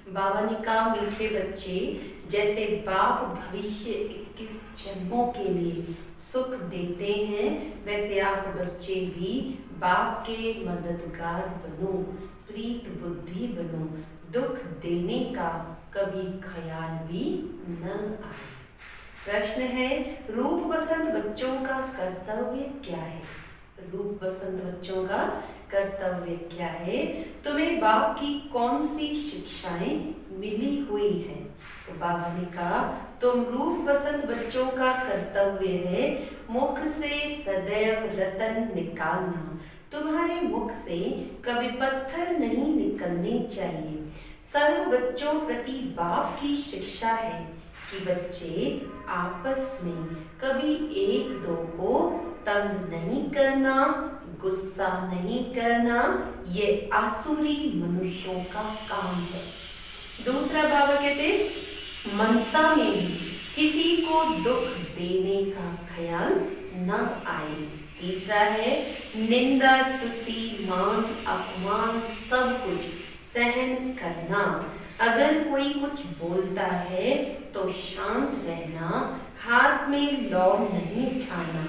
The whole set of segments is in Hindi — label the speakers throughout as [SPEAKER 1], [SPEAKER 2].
[SPEAKER 1] बाबा ने कहा, मीठे बच्चे, जैसे बाप भविष्य 21 जन्मों के लिए सुख देते हैं, वैसे आप बच्चे भी बाप के मददगार बनो, प्रीत बुद्धि बनो, दुख देने का कभी ख्याल भी न आए। प्रश्न है, रूप बसंत बच्चों का कर्तव्य क्या है? रूप बसंत बच्चों का कर्तव्य क्या है? तुम्हें बाप की कौन सी शिक्षाएं मिली हुई हैं? तो बाबा ने कहा, तुम रूप बसंत बच्चों का कर्तव्य है मुख से सदैव रतन निकालना। तुम्हारे मुख से कभी पत्थर नहीं निकलने चाहिए। सर्व बच्चों प्रति बाप की शिक्षा है कि बच्चे आपस में कभी एक दो को तंग नहीं करना, गुस्सा नहीं करना, ये आसुरी मनुष्यों का काम है। दूसरा बाबा कहते, मनसा में भी किसी को दुख देने का ख्याल न आए। तीसरा है, निंदा स्तुति मान अपमान सब कुछ सहन करना। अगर कोई कुछ बोलता है तो शांत रहना, हाथ में लौ नहीं उठाना।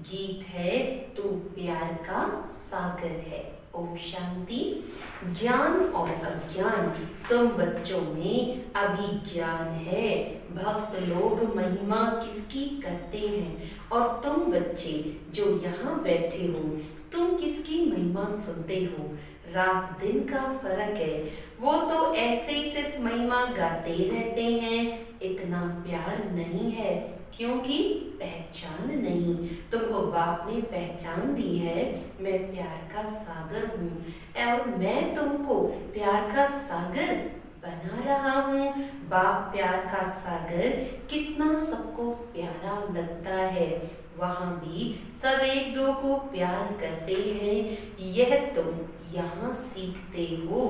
[SPEAKER 1] गीत है तो प्यार का सागर है। ओम शांति। ज्ञान और अज्ञान तुम बच्चों में अभी ज्ञान है। भक्त लोग महिमा किसकी करते हैं और तुम बच्चे जो यहाँ बैठे हो, तुम किसकी महिमा सुनते हो? रात दिन का फर्क है। वो तो ऐसे ही सिर्फ महिमा गाते रहते हैं, इतना प्यार नहीं है क्योंकि पहचान नहीं। तुमको बाप ने पहचान दी है, मैं प्यार का सागर हूँ और मैं तुमको प्यार का सागर बना रहा हूँ। बाप प्यार का सागर कितना सबको प्यारा लगता है। वहाँ भी सब एक दो को प्यार करते हैं। यह तुम यहाँ सीखते हो।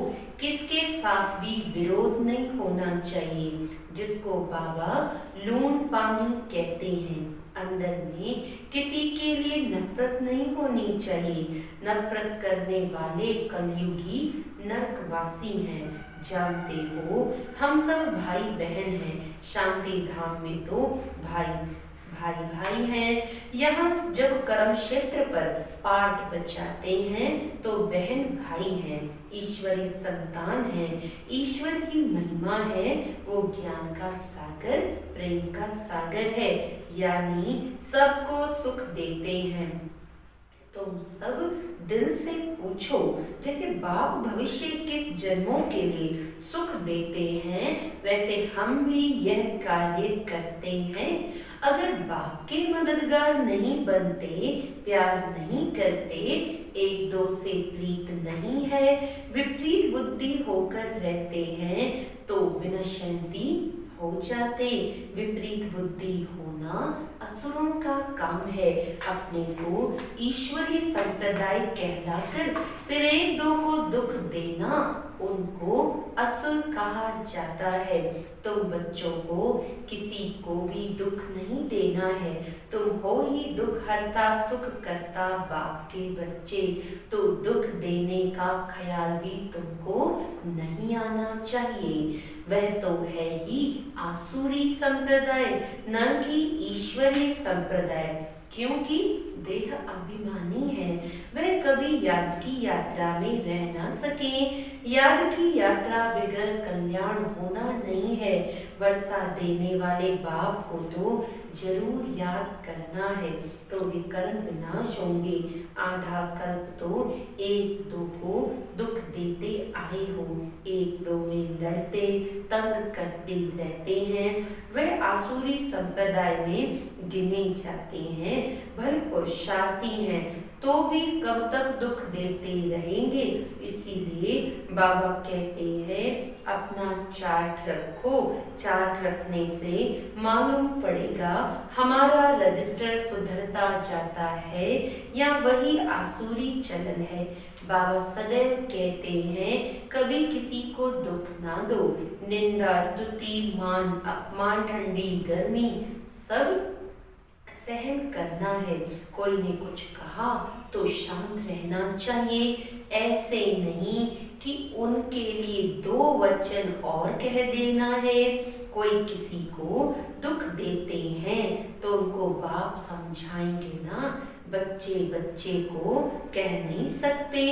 [SPEAKER 1] किसके साथ भी विरोध नहीं होना चाहिए, जिसको बाबा लून पानी कहते हैं। अंदर में किसी के लिए नफरत नहीं होनी चाहिए। नफरत करने वाले कलयुगी नरकवासी हैं। जानते हो हम सब भाई बहन हैं। शांति धाम में तो भाई भाई भाई हैं। यहाँ जब कर्म क्षेत्र पर पाठ बचाते हैं तो बहन भाई हैं, ईश्वरी संतान हैं। ईश्वर की महिमा है, वो ज्ञान का सागर, प्रेम का सागर है, यानी सबको सुख देते हैं। तुम सब दिल से पूछो, जैसे बाप भविष्य 21 जन्मों के लिए सुख देते हैं, वैसे हम भी यह कार्य करते हैं। अगर बाप के मददगार नहीं बनते, प्यार नहीं करते, एक दो से प्रीत नहीं है, विपरीत बुद्धि होकर रहते हैं तो विनश्यंती हो जाते। विपरीत बुद्धि होना असुरों का काम है। अपने को ईश्वरी संप्रदाय कहलाकर फिर एक दो को दुख देना, उनको असुर कहा जाता है। तुम बच्चों को किसी को भी दुख नहीं देना है। तुम हो ही दुख हरता सुख करता बाप के बच्चे, तो दुख देने का ख्याल भी तुमको नहीं आना चाहिए। वह तो है ही आसुरी संप्रदाय, न कि ईश्वरी संप्रदाय। क्योंकि देह अभिमानी है, वह कभी याद की यात्रा में रह ना सके। याद की यात्रा बगैर कल्याण होना नहीं है। वर्षा देने वाले बाप को तो जरूर याद करना है, तो विकर्म विनाश होंगे। आधा कल्प तो एक दो को दुख देते आए हो, एक दो में लड़ते तंग करते रहते हैं। वह आसुरी संप्रदाय में गिने जाते हैं। भले पुरुषार्थी हैं तो भी कब तक दुख देते रहेंगे। इसीलिए बाबा कहते हैं, अपना चार्ट रखो। चार्ट रखने से मालूम पड़ेगा हमारा रजिस्टर सुधरता जाता है या वही आसुरी चलन है। बाबा सदैव कहते हैं, कभी किसी को दुख ना दो। निंदा स्तुति मान अपमान ठंडी गर्मी सब सहन करना है। कोई ने कुछ कहा तो शांत रहना चाहिए। ऐसे नहीं कि उनके लिए 2 वचन और कह देना है। कोई किसी को दुख देते हैं तो उनको बाप समझाएंगे ना। बच्चे बच्चे को कह नहीं सकते,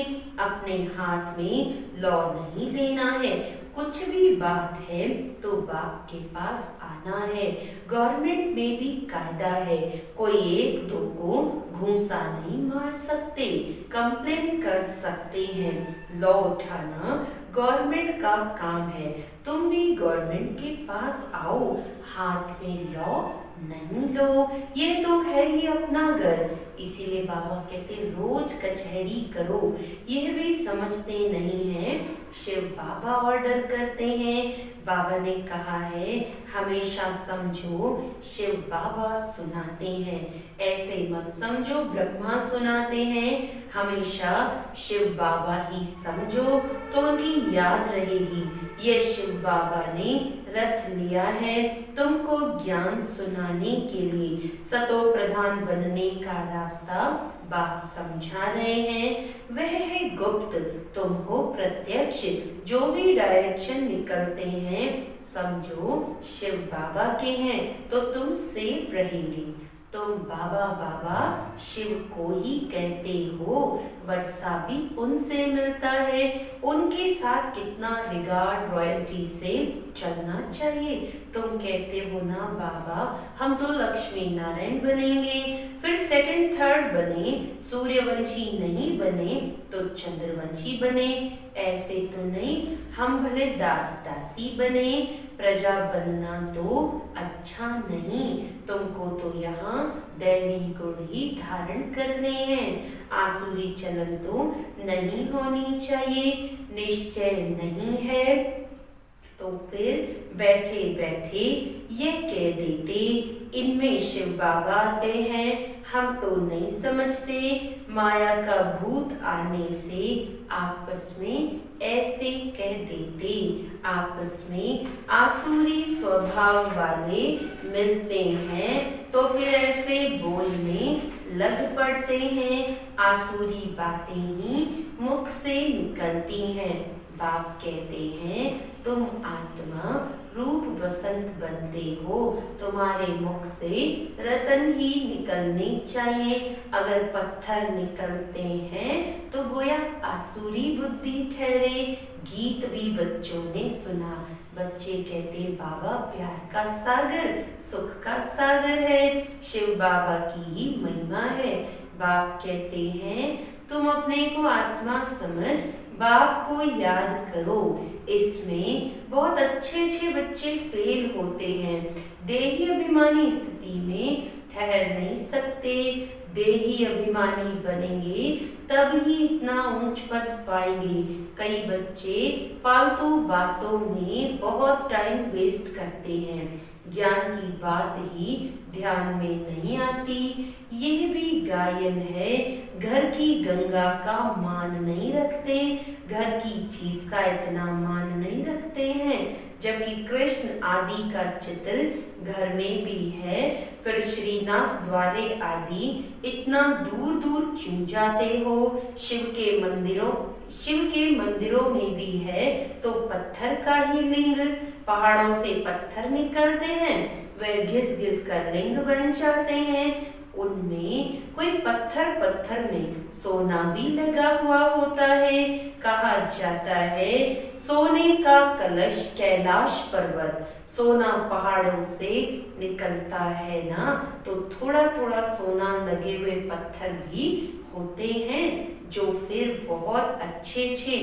[SPEAKER 1] अपने हाथ में लॉ नहीं लेना है। कुछ भी बात है तो बाप के पास आना है। गवर्नमेंट में भी कायदा है, कोई 1-2 को घूंसा नहीं मार सकते, कंप्लेन कर सकते हैं। लॉ उठाना गवर्नमेंट का काम है। तुम भी गवर्नमेंट के पास आओ, हाथ में लॉ नहीं लो, ये तो है ही अपना घर। इसीलिए बाबा कहते रोज कचहरी करो। यह भी समझते नहीं हैं, शिव बाबा ऑर्डर करते हैं। बाबा ने कहा है हमेशा समझो शिव बाबा सुनाते हैं, ऐसे मत समझो ब्रह्मा सुनाते हैं। हमेशा शिव बाबा ही समझो तो उनकी याद रहेगी। ये शिव बाबा ने रथ लिया है तुमको ज्ञान सुनाने के लिए। सतो प्रधान बनने का रास्ता बाप समझा रहे हैं। वह है गुप्त, तुम हो प्रत्यक्ष। जो भी डायरेक्शन निकलते हैं समझो शिव बाबा के हैं तो तुम सेफ रहेंगे। तुम बाबा बाबा शिव को ही कहते हो, वर्षा भी उनसे मिलता है। उनके साथ कितना रिगार्ड रॉयल्टी से चलना चाहिए। तुम कहते हो ना बाबा हम तो लक्ष्मी नारायण बनेंगे, फिर 2nd 3rd बने, सूर्यवंशी नहीं बने तो चंद्रवंशी बने। ऐसे तो नहीं, हम भले दास दासी बने, प्रजा बनना तो अच्छा नहीं। तुमको तो यहाँ दैवी गुण ही धारण करने हैं, आसुरी चलन तो नहीं होनी चाहिए। निश्चय नहीं है तो फिर बैठे बैठे ये कह देते इनमें शिव बाबा आते हैं, हम तो नहीं समझते। माया का भूत आने से आपस में ऐसे कह देते, आपस में आसुरी स्वभाव वाले मिलते हैं तो फिर ऐसे बोलने लग पड़ते हैं। आसुरी बातें ही मुख से निकलती हैं। बाप कहते हैं तुम आत्मा रूप बसंत बनते हो, तुम्हारे मुख से रतन ही निकलने चाहिए। अगर पत्थर निकलते हैं तो गोया आसुरी बुद्धि ठहरे। गीत भी बच्चों ने सुना, बच्चे कहते बाबा प्यार का सागर सुख का सागर है, शिव बाबा की ही महिमा है। बाप कहते हैं तुम अपने को आत्मा समझ बाप को याद करो। इसमें बहुत अच्छे अच्छे बच्चे फेल होते हैं, देही अभिमानी स्थिति में ठहर नहीं सकते। देही अभिमानी बनेंगे तब ही इतना ऊंच पद पाएंगे। कई बच्चे फालतू बातों में बहुत टाइम वेस्ट करते हैं, ज्ञान की बात ही ध्यान में नहीं आती। यह भी गायन है, घर की गंगा का मान नहीं रखते, घर की चीज का इतना मान नहीं रखते हैं। जबकि कृष्ण आदि का चित्र घर में भी है, फिर श्रीनाथ द्वारे आदि इतना दूर दूर क्यों जाते हो। शिव के मंदिरों में भी है तो पत्थर का ही लिंग, पहाड़ों से पत्थर निकलते हैं, वह घिस घिस कर लिंग बन जाते हैं। उनमें कोई पत्थर में सोना भी लगा हुआ होता है। कहा जाता है सोने का कलश कैलाश पर्वत, सोना पहाड़ों से निकलता है ना तो थोड़ा थोड़ा सोना लगे हुए पत्थर भी होते हैं जो फिर बहुत अच्छे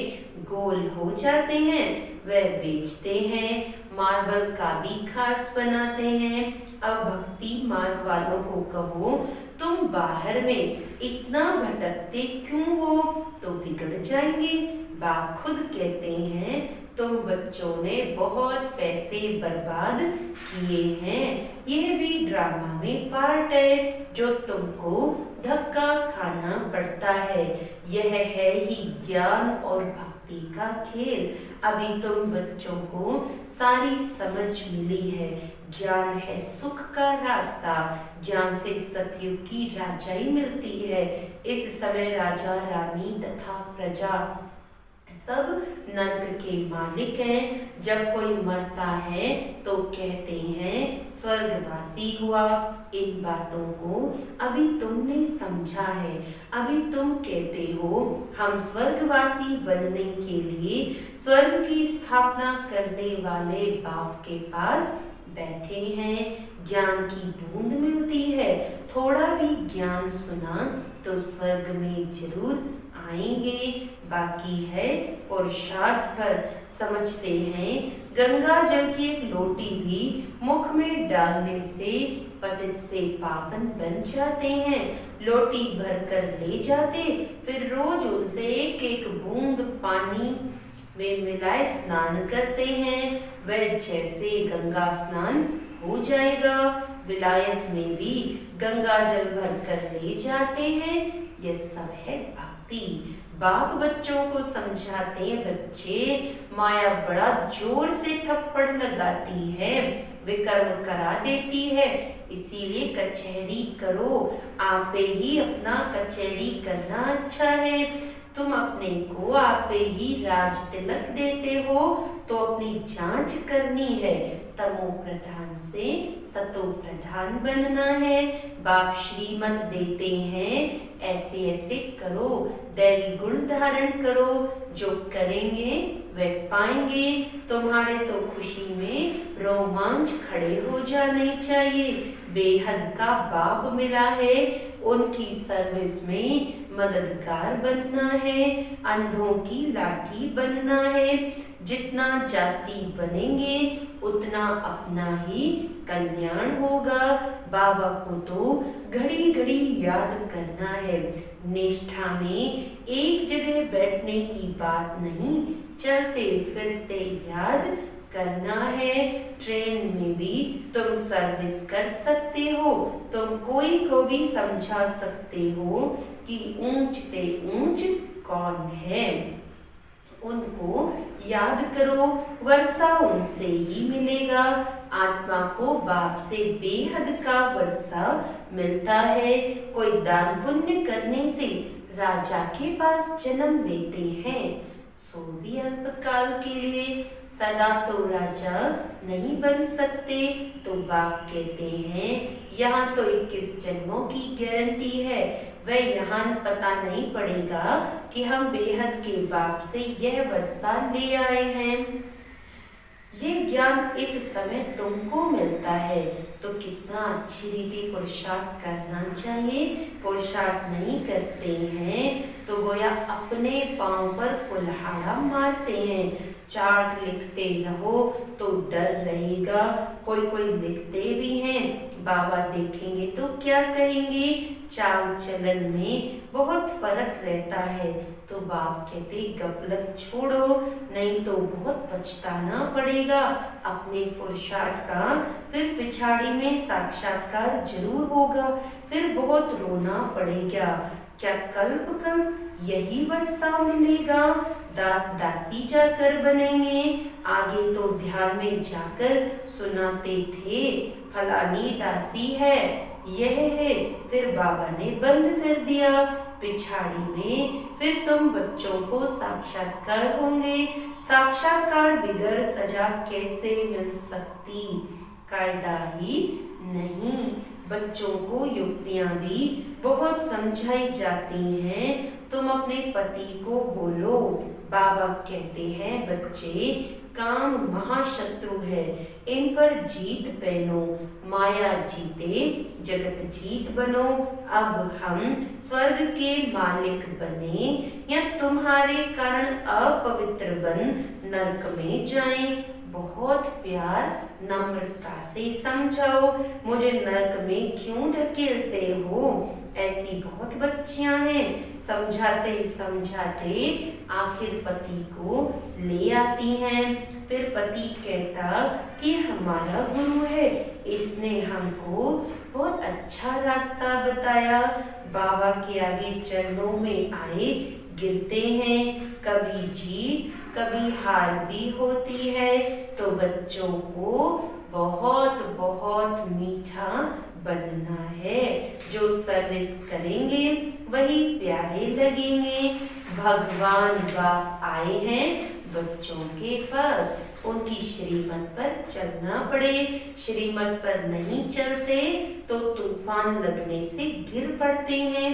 [SPEAKER 1] गोल हो जाते हैं, वह बेचते हैं। मार्बल का भी खास बनाते हैं। अब भक्ति मार्ग वालों को कहो तुम बाहर में इतना भटकते क्यों हो तो बिगड़ जाएंगे। बाप खुद कहते हैं तुम बच्चों ने बहुत पैसे बर्बाद किए हैं, यह भी ड्रामा में पार्ट है जो तुमको धक्का खाना पड़ता है। यह है ही ज्ञान और भक्ति का खेल। अभी तुम बच्चों को सारी समझ मिली है, ज्ञान है सुख का रास्ता, ज्ञान से सतयुग की राजाई मिलती है। इस समय राजा रानी तथा प्रजा सब नर्क के मालिक हैं। जब कोई मरता है तो कहते हैं स्वर्गवासी हुआ। इन बातों को अभी तुमने समझा है। अभी तुम कहते हो हम स्वर्गवासी बनने के लिए स्वर्ग की स्थापना करने वाले बाप के पास बैठे हैं। ज्ञान की बूंद मिलती है। थोड़ा भी ज्ञान सुना तो स्वर्ग में जरूर आएंगे। बाकी है पुरुषार्थ पर। समझते हैं गंगा जल की एक लोटी भी मुख में डालने से पतित से पावन बन जाते हैं। लोटी भरकर ले जाते, फिर रोज उनसे एक एक बूंद पानी में मिलाए स्नान करते हैं। वह जैसे गंगा स्नान हो जाएगा। विलायत में भी गंगा जल भरकर ले जाते हैं। यह सब है भक्ति। बाप बच्चों को समझाते हैं, बच्चे माया बड़ा जोर से थप्पड़ लगाती है, विकर्म करा देती है, इसीलिए कचहरी करो। आपे ही अपना कचहरी करना अच्छा है। तुम अपने को आपे ही राज तिलक देते हो तो अपनी जांच करनी है। तमो प्रधान से सतो प्रधान बनना है। बाप श्रीमत देते हैं ऐसे ऐसे करो, दैवी गुण धारण करो। जो करेंगे वे पाएंगे। तुम्हारे तो खुशी में रोमांच खड़े हो जाने चाहिए। बेहद का बाप मिला है, उनकी सर्विस में मददगार बनना है। अंधों की लाठी बनना है। जितना जास्ती बनेंगे उतना अपना ही कल्याण होगा। बाबा को तो घड़ी घड़ी याद करना है। निष्ठा में एक जगह बैठने की बात नहीं, चलते फिरते याद करना है। ट्रेन में भी तुम सर्विस कर सकते हो। तुम कोई को भी समझा सकते हो कि ऊंच से ऊंच कौन है। उनको याद करो, वर्षा उनसे ही मिलेगा। आत्मा को बाप से बेहद का वर्षा मिलता है। कोई दान पुण्य करने से राजा के पास जन्म लेते हैं, सो भी अल्पकाल के लिए, सदा तो राजा नहीं बन सकते। तो बाप कहते हैं यहाँ तो 21 जन्मों की गारंटी है। वह यहाँ पता नहीं पड़ेगा कि हम बेहद के बाप से यह वर्षा ले आए हैं। ये ज्ञान इस समय तुमको मिलता है तो कितना अच्छी रीति पुरुषार्थ करना चाहिए। पुरुषार्थ नहीं करते हैं तो गोया अपने पांव पर कुल्हाड़ा मारते हैं। चार्ट लिखते रहो तो डर रहेगा। कोई कोई लिखते भी हैं, बाबा देखेंगे तो क्या कहेंगे। चाल चलन में बहुत फर्क रहता है। तो बाप कहते गफलत छोड़ो, नहीं तो बहुत पछताना पड़ेगा अपने पुरुषार्थ का। फिर पिछाड़ी में साक्षात्कार जरूर होगा, फिर बहुत रोना पड़ेगा। क्या कल्प कल्प यही वर्षा मिलेगा। दास दासी जाकर बनेंगे। आगे तो ध्यान में जाकर सुनाते थे फलानी दासी है, यह है, फिर बाबा ने बंद कर दिया। पिछाड़ी में फिर तुम बच्चों को साक्षात्कार होंगे। साक्षात्कार बिगर सजा कैसे मिल सकती, कायदा ही नहीं। बच्चों को युक्तियां भी बहुत समझाई जाती हैं। तुम अपने पति को बोलो। बाबा कहते हैं बच्चे काम महाशत्रु है, इन पर जीत पहनो। माया जीते जगत जीत बनो। अब हम स्वर्ग के मालिक बने या तुम्हारे कारण अपवित्र बन नरक में जाएं। बहुत प्यार नम्रता से समझाओ, मुझे नरक में क्यों धकेलते हो। ऐसी बहुत बच्चियां हैं, समझाते समझाते आखिर पति को ले आती हैं। फिर पति कहता कि हमारा गुरु है, इसने हमको बहुत अच्छा रास्ता बताया। बाबा के आगे चरणों में आए गिरते हैं। कभी जीत कभी हार भी होती है। तो बच्चों को बहुत बहुत मीठा बनना है। जो सर्विस करेंगे वही प्यारे लगेंगे। भगवान बाप आए हैं बच्चों के पास, उनकी श्रीमत पर चलना पड़े। श्रीमत पर नहीं चलते तो तूफान लगने से गिर पड़ते हैं।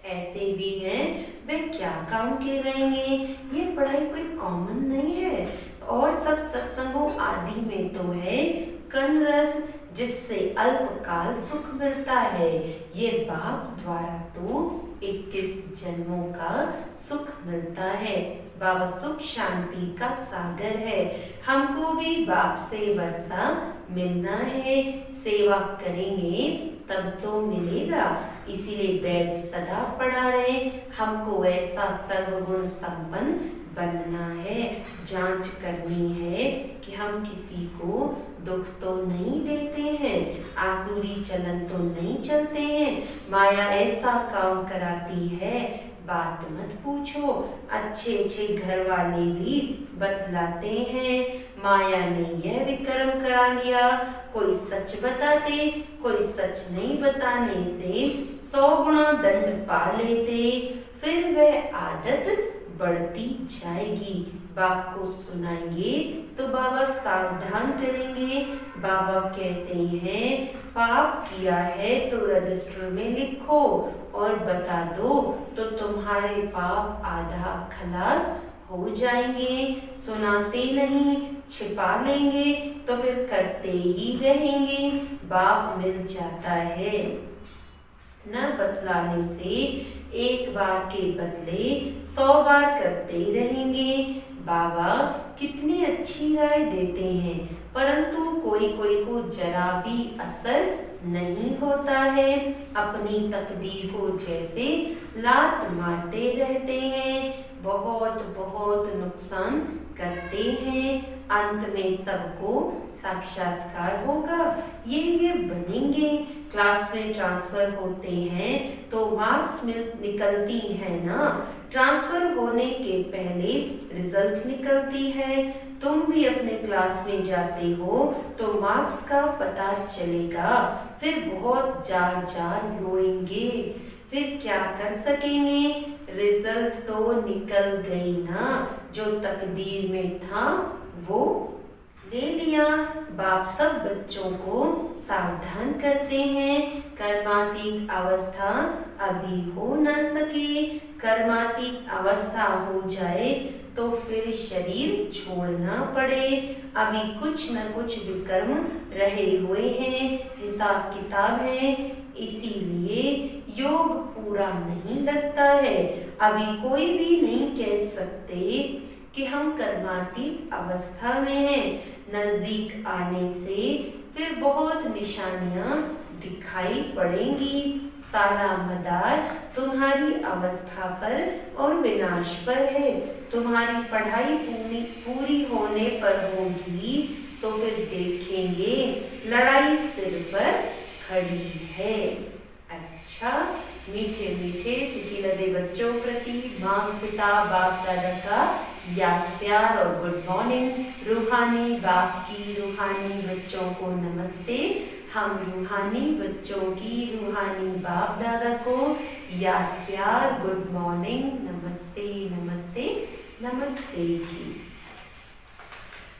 [SPEAKER 1] ऐसे भी हैं वे क्या काम के रहेंगे। ये पढ़ाई कोई कॉमन नहीं है। और सब सत्संगों आदि में तो है कन रस, जिससे अल्पकाल सुख मिलता है। ये बाप द्वारा तो 21 जन्मों का सुख मिलता है। बाबा सुख शांति का सागर है। हमको भी बाप से वर्षा मिलना है। सेवा करेंगे तब तो मिलेगा, इसीलिए बैठ सदा पड़ा रहे। हमको ऐसा सर्वगुण संपन्न बनना है। जांच करनी है कि हम किसी को दुख तो नहीं देते हैं, आसुरी चलन तो नहीं चलते हैं। माया ऐसा काम कराती है, बात मत पूछो। अच्छे अच्छे घर वाले भी बतलाते हैं, माया ने यह विक्रम करा लिया। कोई सच बताते, कोई सच नहीं बताने से 100 गुना दंड पा लेते। फिर वह आदत बढ़ती जाएगी। बाप को सुनाएंगे तो बाबा सावधान करेंगे। बाबा कहते हैं पाप किया है तो रजिस्टर में लिखो और बता दो तो तुम्हारे पाप आधा खलास हो जाएंगे। सुनाते नहीं, छिपा लेंगे तो फिर करते ही रहेंगे। बाप मिल जाता है। न बतलाने से एक बार के बदले 100 बार करते रहेंगे। बाबा कितनी अच्छी राय देते हैं, परंतु कोई कोई को जरा भी असर नहीं होता है। अपनी तकदीर को जैसे लात मारते रहते हैं, बहुत बहुत नुकसान करते हैं। अंत में सबको साक्षात्कार होगा, ये बनेंगे। क्लास में ट्रांसफर होते हैं तो मार्क्स निकलती है ना, ट्रांसफर होने के पहले रिजल्ट निकलती है। तुम भी अपने क्लास में जाते हो तो मार्क्स का पता चलेगा, फिर बहुत जार जार रोएंगे। फिर क्या कर सकेंगे, रिजल्ट तो निकल गई ना, जो तकदीर में था वो ले लिया। बाप सब बच्चों को सावधान करते हैं, कर्मातीत अवस्था अभी हो न सके। कर्मातीत अवस्था हो जाए तो फिर शरीर छोड़ना पड़े। अभी कुछ न कुछ विकर्म रहे हुए हैं, हिसाब किताब है, इसीलिए योग पूरा नहीं लगता है। अभी कोई भी नहीं कह सकते कि हम कर्मातीत अवस्था में हैं। नजदीक आने से फिर बहुत निशानियां दिखाई पड़ेंगी। सारा मदार तुम्हारी अवस्था पर और विनाश पर है। तुम्हारी पढ़ाई पूरी होने पर होगी तो फिर देखेंगे लड़ाई सिर पर खड़ी है। अच्छा, मीठे मीठे सिकिलदे बच्चों प्रति माँ पिता बाप दादा का याद प्यार और गुड मॉर्निंग। रूहानी बाप की रूहानी बच्चों को नमस्ते। हम रूहानी बच्चों की रूहानी बाप दादा को याद प्यार गुड मॉर्निंग, नमस्ते नमस्ते नमस्ते जी।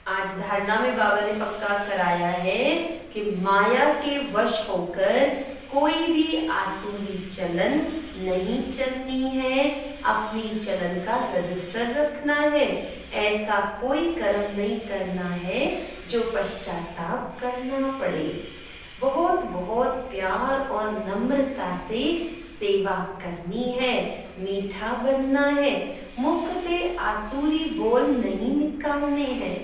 [SPEAKER 1] आज धारणा में बाबा ने पक्का कराया है कि माया के वश होकर कोई भी आसुरी चलन नहीं चलनी है। अपनी चलन का रजिस्टर रखना है। ऐसा कोई कर्म नहीं करना है जो पश्चाताप करना पड़े। बहुत बहुत प्यार और नम्रता से सेवा करनी है। मीठा बनना है। मुख से आसुरी बोल नहीं निकालने हैं।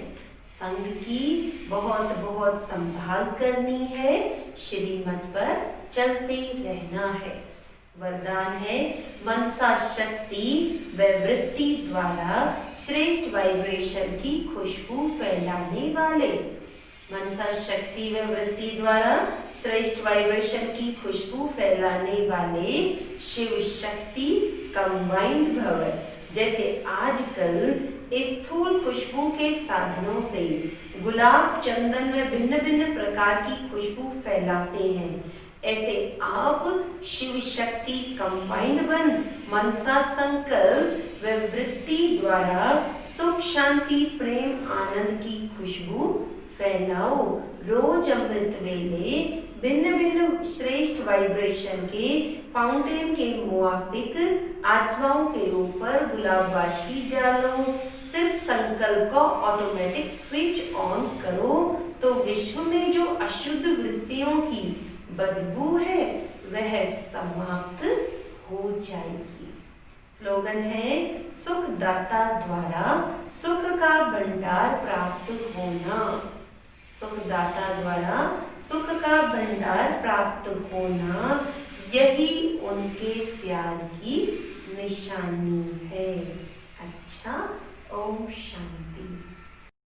[SPEAKER 1] संग की बहुत बहुत संभाल करनी है। श्रीमत पर चलते रहना है। वरदान है मनसा शक्ति व वृत्ति द्वारा श्रेष्ठ वाइब्रेशन की खुशबू फैलाने वाले। मनसा शक्ति व वृत्ति द्वारा श्रेष्ठ वाइब्रेशन की खुशबू फैलाने वाले शिव शक्ति कंबाइंड भव। जैसे आजकल स्थूल खुशबू के साधनों से गुलाब चंदन में भिन्न भिन्न प्रकार की खुशबू फैलाते हैं, ऐसे आप शिव शक्ति कंबाइंड बन मनसा संकल्प व वृत्ति द्वारा सुख शांति प्रेम आनंद की खुशबू फैलाओ। रोज अमृत वेले भिन्न भिन्न श्रेष्ठ वाइब्रेशन के फाउंटेन के मुआफिक आत्माओं के ऊपर गुलाबबाशी डालो। सिर्फ संकल्प को ऑटोमेटिक स्विच ऑन करो तो विश्व में जो अशुद्ध वृत्तियों की बदबू है वह समाप्त हो जाएगी। स्लोगन है सुख दाता द्वारा सुख का भंडार प्राप्त होना। सुख दाता द्वारा सुख का भंडार प्राप्त होना यही उनके त्याग की निशानी है। अच्छा, ओम शांति।